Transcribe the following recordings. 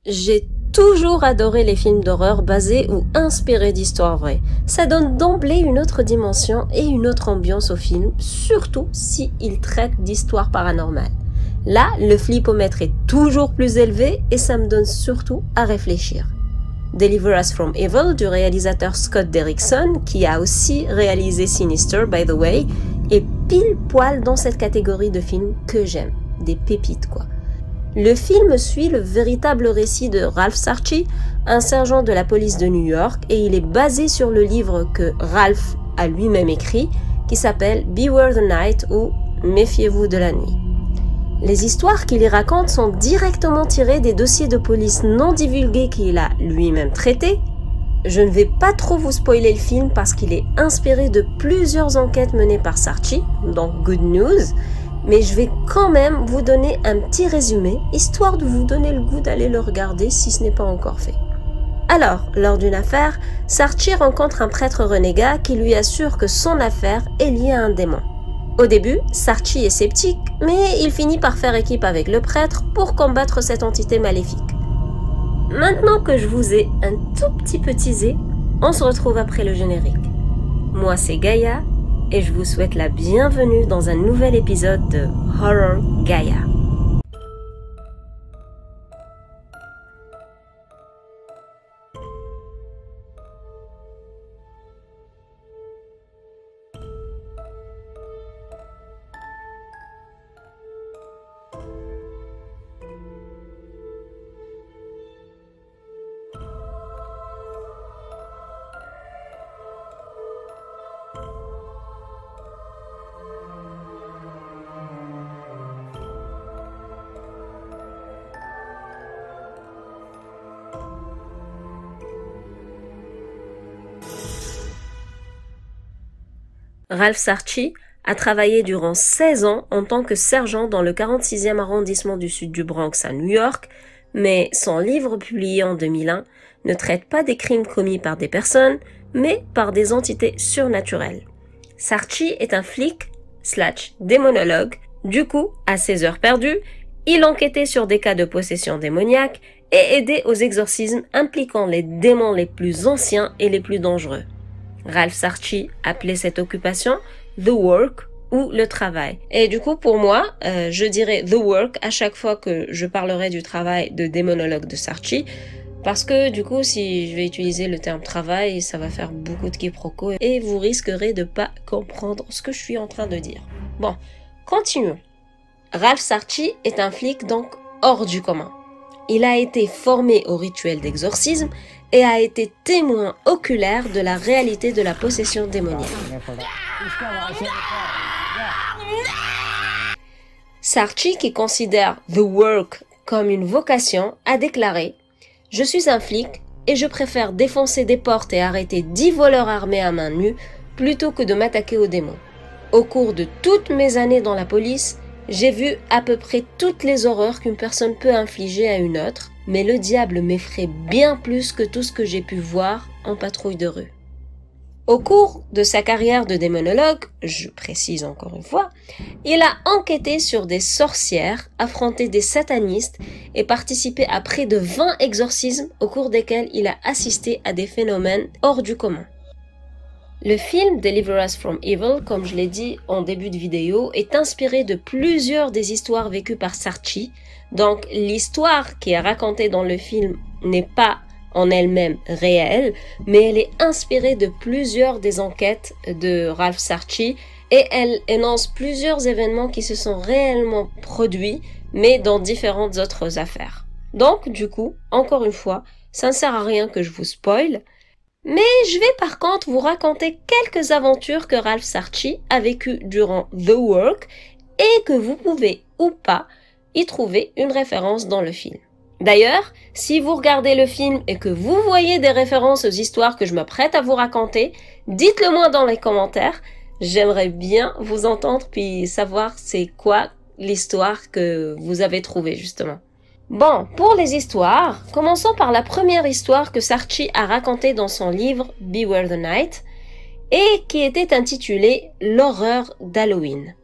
J'ai toujours adoré les films d'horreur basés ou inspirés d'histoires vraies. Ça donne d'emblée une autre dimension et une autre ambiance au film, surtout si ils traitent d'histoires paranormales. Là, le flippomètre est toujours plus élevé et ça me donne surtout à réfléchir. Deliver Us From Evil du réalisateur Scott Derrickson, qui a aussi réalisé Sinister by the way, est pile poil dans cette catégorie de films que j'aime. Des pépites quoi. Le film suit le véritable récit de Ralph Sarchie, un sergent de la police de New York, et il est basé sur le livre que Ralph a lui-même écrit, qui s'appelle Beware the Night ou Méfiez-vous de la nuit. Les histoires qu'il y raconte sont directement tirées des dossiers de police non divulgués qu'il a lui-même traités. Je ne vais pas trop vous spoiler le film parce qu'il est inspiré de plusieurs enquêtes menées par Sarchie, donc good news, mais je vais quand même vous donner un petit résumé, histoire de vous donner le goût d'aller le regarder si ce n'est pas encore fait. Alors, lors d'une affaire, Sarchie rencontre un prêtre renégat qui lui assure que son affaire est liée à un démon. Au début, Sarchie est sceptique, mais il finit par faire équipe avec le prêtre pour combattre cette entité maléfique. Maintenant que je vous ai un tout petit peu teasé, on se retrouve après le générique. Moi c'est Gaïa, et je vous souhaite la bienvenue dans un nouvel épisode de Horror Gaïa. Ralph Sarchie a travaillé durant 16 ans en tant que sergent dans le 46e arrondissement du sud du Bronx à New York, mais son livre publié en 2001 ne traite pas des crimes commis par des personnes, mais par des entités surnaturelles. Sarchie est un flic / démonologue, du coup, à ses heures perdues, il enquêtait sur des cas de possession démoniaque et aidait aux exorcismes impliquant les démons les plus anciens et les plus dangereux. Ralph Sarchie appelait cette occupation « the work » ou « le travail ». Et du coup, pour moi, je dirais « the work » à chaque fois que je parlerai du travail de démonologue de Sarchie, parce que du coup, si je vais utiliser le terme « travail », ça va faire beaucoup de quiproquos et vous risquerez de pas comprendre ce que je suis en train de dire. Bon, continuons. Ralph Sarchie est un flic donc hors du commun. Il a été formé au rituel d'exorcisme et a été témoin oculaire de la réalité de la possession démoniaque. Sarchie, qui considère the work comme une vocation, a déclaré « Je suis un flic et je préfère défoncer des portes et arrêter 10 voleurs armés à main nue plutôt que de m'attaquer aux démons. Au cours de toutes mes années dans la police, j'ai vu à peu près toutes les horreurs qu'une personne peut infliger à une autre, mais le diable m'effraie bien plus que tout ce que j'ai pu voir en patrouille de rue. » Au cours de sa carrière de démonologue, je précise encore une fois, il a enquêté sur des sorcières, affronté des satanistes et participé à près de 20 exorcismes au cours desquels il a assisté à des phénomènes hors du commun. Le film Deliver Us From Evil, comme je l'ai dit en début de vidéo, est inspiré de plusieurs des histoires vécues par Sarchie. Donc l'histoire qui est racontée dans le film n'est pas en elle-même réelle, mais elle est inspirée de plusieurs des enquêtes de Ralph Sarchie et elle énonce plusieurs événements qui se sont réellement produits, mais dans différentes autres affaires. Donc du coup, encore une fois, ça ne sert à rien que je vous spoil, mais je vais par contre vous raconter quelques aventures que Ralph Sarchie a vécues durant The Work et que vous pouvez ou pas y trouver une référence dans le film. D'ailleurs, si vous regardez le film et que vous voyez des références aux histoires que je m'apprête à vous raconter, dites-le moi dans les commentaires. J'aimerais bien vous entendre puis savoir c'est quoi l'histoire que vous avez trouvée justement. Bon, pour les histoires, commençons par la première histoire que Sarchie a racontée dans son livre Beware the Night et qui était intitulée L'horreur d'Halloween.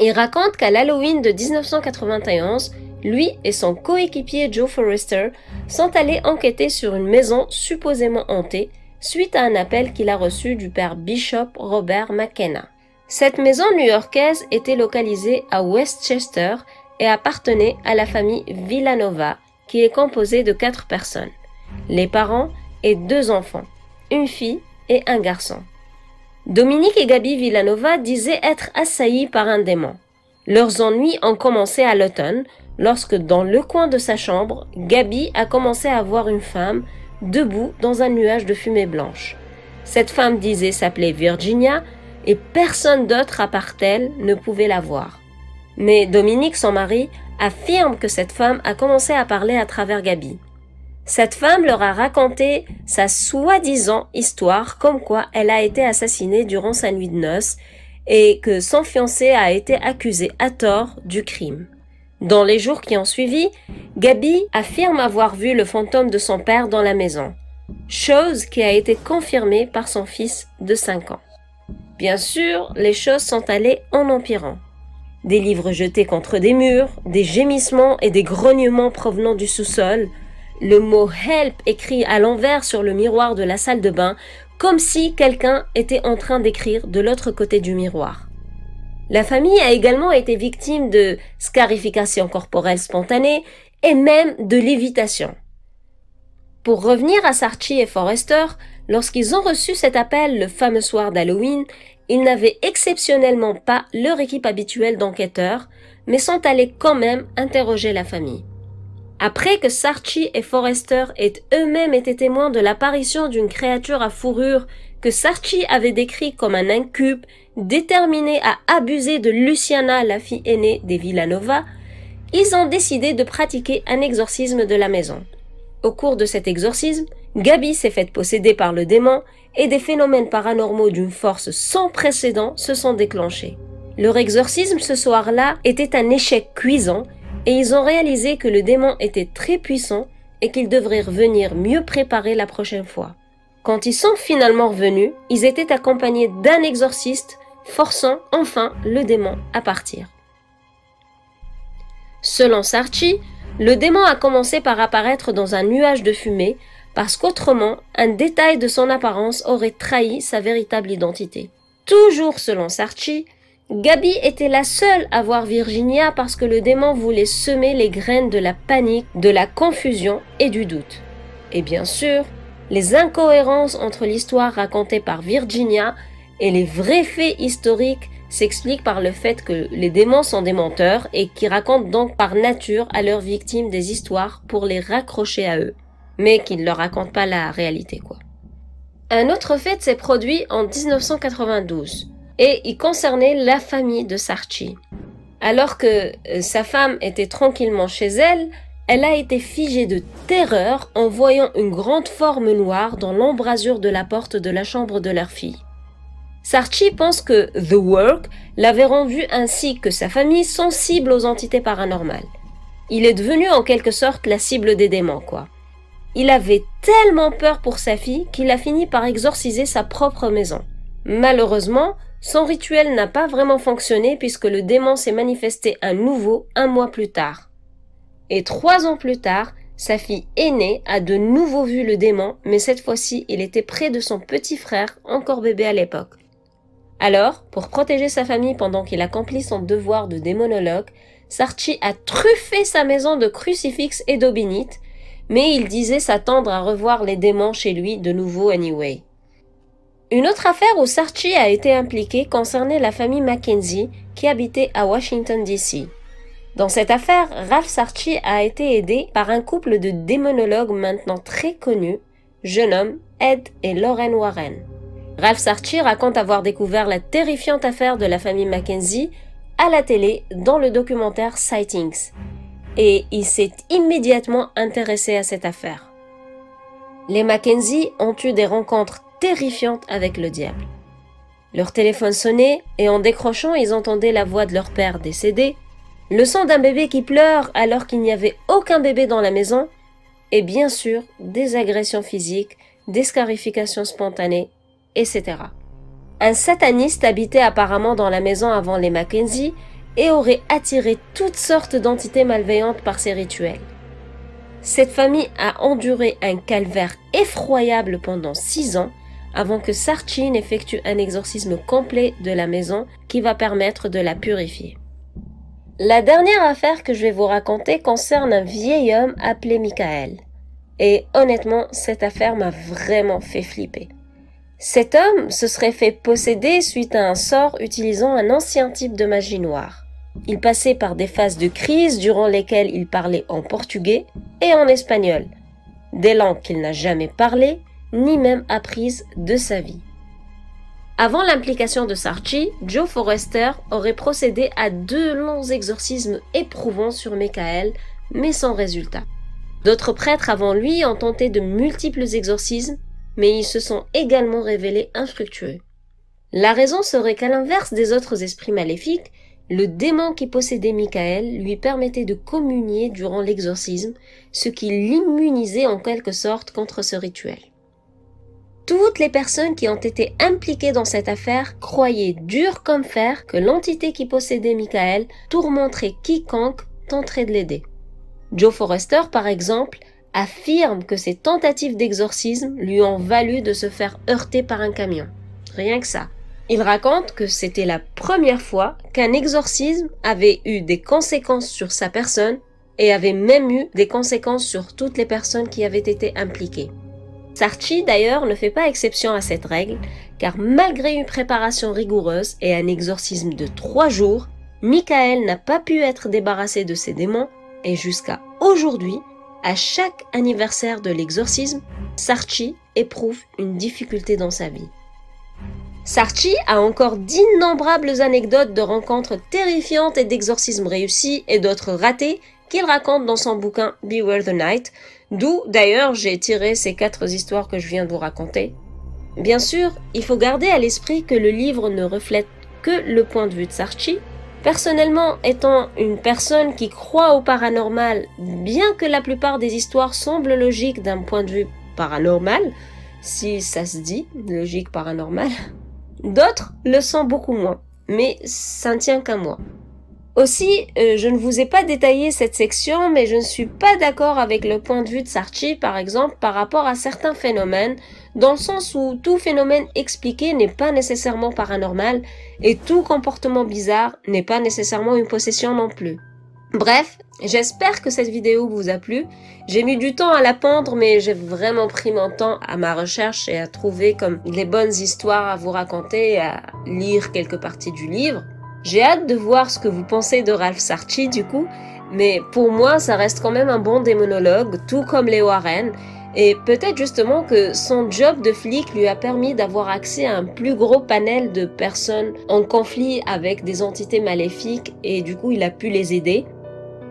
Il raconte qu'à l'Halloween de 1991, lui et son coéquipier Joe Forrester sont allés enquêter sur une maison supposément hantée suite à un appel qu'il a reçu du père Bishop Robert McKenna. Cette maison new-yorkaise était localisée à Westchester et appartenait à la famille Villanova, qui est composée de 4 personnes, les parents et 2 enfants, une fille et un garçon. Dominique et Gaby Villanova disaient être assaillis par un démon. Leurs ennuis ont commencé à l'automne, lorsque dans le coin de sa chambre, Gaby a commencé à voir une femme debout dans un nuage de fumée blanche. Cette femme disait s'appeler Virginia et personne d'autre à part elle ne pouvait la voir. Mais Dominique, son mari, affirme que cette femme a commencé à parler à travers Gaby. Cette femme leur a raconté sa soi-disant histoire comme quoi elle a été assassinée durant sa nuit de noces et que son fiancé a été accusé à tort du crime. Dans les jours qui ont suivi, Gaby affirme avoir vu le fantôme de son père dans la maison, chose qui a été confirmée par son fils de 5 ans. Bien sûr, les choses sont allées en empirant. Des livres jetés contre des murs, des gémissements et des grognements provenant du sous-sol, le mot « help » écrit à l'envers sur le miroir de la salle de bain, comme si quelqu'un était en train d'écrire de l'autre côté du miroir. La famille a également été victime de scarification corporelle spontanée et même de lévitation. Pour revenir à Sarchi et Forrester, lorsqu'ils ont reçu cet appel le fameux soir d'Halloween, ils n'avaient exceptionnellement pas leur équipe habituelle d'enquêteurs, mais sont allés quand même interroger la famille. Après que Sarchi et Forrester aient eux-mêmes été témoins de l'apparition d'une créature à fourrure que Sarchi avait décrit comme un incube déterminé à abuser de Luciana, la fille aînée des Villanova, ils ont décidé de pratiquer un exorcisme de la maison. Au cours de cet exorcisme, Gaby s'est faite posséder par le démon et des phénomènes paranormaux d'une force sans précédent se sont déclenchés. Leur exorcisme ce soir-là était un échec cuisant et ils ont réalisé que le démon était très puissant et qu'ils devraient revenir mieux préparés la prochaine fois. Quand ils sont finalement revenus, ils étaient accompagnés d'un exorciste forçant enfin le démon à partir. Selon Sarchi, le démon a commencé par apparaître dans un nuage de fumée parce qu'autrement, un détail de son apparence aurait trahi sa véritable identité. Toujours selon Sarchi, Gaby était la seule à voir Virginia parce que le démon voulait semer les graines de la panique, de la confusion et du doute. Et bien sûr, les incohérences entre l'histoire racontée par Virginia et les vrais faits historiques s'expliquent par le fait que les démons sont des menteurs et qui racontent donc par nature à leurs victimes des histoires pour les raccrocher à eux, mais qui ne leur racontent pas la réalité, quoi. Un autre fait s'est produit en 1992 et il concernait la famille de Sarchi. Alors que sa femme était tranquillement chez elle, elle a été figée de terreur en voyant une grande forme noire dans l'embrasure de la porte de la chambre de leur fille. Sarchi pense que The Work l'avait rendu ainsi que sa famille sensible aux entités paranormales. Il est devenu en quelque sorte la cible des démons, quoi. Il avait tellement peur pour sa fille qu'il a fini par exorciser sa propre maison. Malheureusement, son rituel n'a pas vraiment fonctionné puisque le démon s'est manifesté à nouveau 1 mois plus tard. Et 3 ans plus tard, sa fille aînée a de nouveau vu le démon, mais cette fois-ci, il était près de son petit frère, encore bébé à l'époque. Alors, pour protéger sa famille pendant qu'il accomplit son devoir de démonologue, Sarchi a truffé sa maison de crucifix et d'eau bénite, mais il disait s'attendre à revoir les démons chez lui de nouveau anyway. Une autre affaire où Sarchi a été impliqué concernait la famille Mackenzie qui habitait à Washington DC. Dans cette affaire, Ralph Sarchi a été aidé par un couple de démonologues maintenant très connus, jeune homme Ed et Lorraine Warren. Ralph Sarchi raconte avoir découvert la terrifiante affaire de la famille Mackenzie à la télé dans le documentaire Sightings, et il s'est immédiatement intéressé à cette affaire. Les Mackenzie ont eu des rencontres terrifiantes avec le diable. Leur téléphone sonnait et en décrochant, ils entendaient la voix de leur père décédé, le son d'un bébé qui pleure alors qu'il n'y avait aucun bébé dans la maison, et bien sûr des agressions physiques, des scarifications spontanées, etc. Un sataniste habitait apparemment dans la maison avant les Mackenzie et aurait attiré toutes sortes d'entités malveillantes par ses rituels. Cette famille a enduré un calvaire effroyable pendant 6 ans avant que Sarchi n'effectue un exorcisme complet de la maison qui va permettre de la purifier. La dernière affaire que je vais vous raconter concerne un vieil homme appelé Michael. Et honnêtement, cette affaire m'a vraiment fait flipper. Cet homme se serait fait posséder suite à un sort utilisant un ancien type de magie noire. Il passait par des phases de crise durant lesquelles il parlait en portugais et en espagnol, des langues qu'il n'a jamais parlées ni même apprises de sa vie. Avant l'implication de Sarchi, Joe Forrester aurait procédé à 2 longs exorcismes éprouvants sur Michael, mais sans résultat. D'autres prêtres avant lui ont tenté de multiples exorcismes, mais ils se sont également révélés infructueux. La raison serait qu'à l'inverse des autres esprits maléfiques, le démon qui possédait Michael lui permettait de communier durant l'exorcisme, ce qui l'immunisait en quelque sorte contre ce rituel. Toutes les personnes qui ont été impliquées dans cette affaire croyaient dur comme fer que l'entité qui possédait Michael tourmenterait quiconque tenterait de l'aider. Joe Forrester, par exemple, affirme que ses tentatives d'exorcisme lui ont valu de se faire heurter par un camion. Rien que ça. Il raconte que c'était la première fois qu'un exorcisme avait eu des conséquences sur sa personne et avait même eu des conséquences sur toutes les personnes qui avaient été impliquées. Sarchi d'ailleurs ne fait pas exception à cette règle, car malgré une préparation rigoureuse et un exorcisme de 3 jours, Michael n'a pas pu être débarrassé de ses démons et jusqu'à aujourd'hui, à chaque anniversaire de l'exorcisme, Sarchi éprouve une difficulté dans sa vie. Sarchi a encore d'innombrables anecdotes de rencontres terrifiantes et d'exorcismes réussis et d'autres ratés qu'il raconte dans son bouquin Beware the Night, d'où d'ailleurs j'ai tiré ces 4 histoires que je viens de vous raconter. Bien sûr, il faut garder à l'esprit que le livre ne reflète que le point de vue de Sarchi. Personnellement, étant une personne qui croit au paranormal, bien que la plupart des histoires semblent logiques d'un point de vue paranormal, si ça se dit, logique paranormal, d'autres le sont beaucoup moins, mais ça ne tient qu'à moi. Aussi, je ne vous ai pas détaillé cette section, mais je ne suis pas d'accord avec le point de vue de Sarchi, par exemple, par rapport à certains phénomènes, dans le sens où tout phénomène expliqué n'est pas nécessairement paranormal, et tout comportement bizarre n'est pas nécessairement une possession non plus. Bref, j'espère que cette vidéo vous a plu. J'ai mis du temps à la pondre, mais j'ai vraiment pris mon temps à ma recherche et à trouver comme les bonnes histoires à vous raconter et à lire quelques parties du livre. J'ai hâte de voir ce que vous pensez de Ralph Sarchi du coup, mais pour moi ça reste quand même un bon démonologue, tout comme les Warren, et peut-être justement que son job de flic lui a permis d'avoir accès à un plus gros panel de personnes en conflit avec des entités maléfiques et du coup il a pu les aider.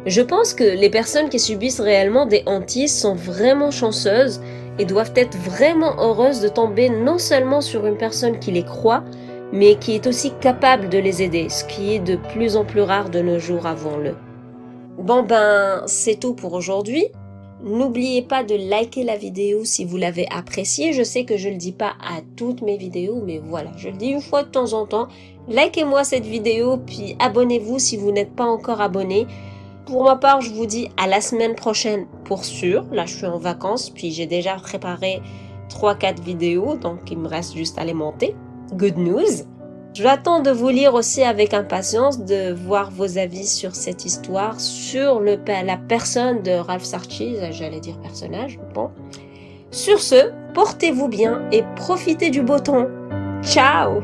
Je pense que les personnes qui subissent réellement des hantises sont vraiment chanceuses et doivent être vraiment heureuses de tomber non seulement sur une personne qui les croit, mais qui est aussi capable de les aider, ce qui est de plus en plus rare de nos jours, avouons-le. Bon ben, c'est tout pour aujourd'hui. N'oubliez pas de liker la vidéo si vous l'avez appréciée. Je sais que je le dis pas à toutes mes vidéos, mais voilà, je le dis une fois de temps en temps. Likez-moi cette vidéo, puis abonnez-vous si vous n'êtes pas encore abonné. Pour ma part, je vous dis à la semaine prochaine pour sûr. Là, je suis en vacances, puis j'ai déjà préparé 3-4 vidéos, donc il me reste juste à les monter. Good news. J'attends de vous lire aussi avec impatience, de voir vos avis sur cette histoire, sur la personne de Ralph Sarchi, j'allais dire personnage, bon. Sur ce, portez-vous bien et profitez du beau temps. Ciao!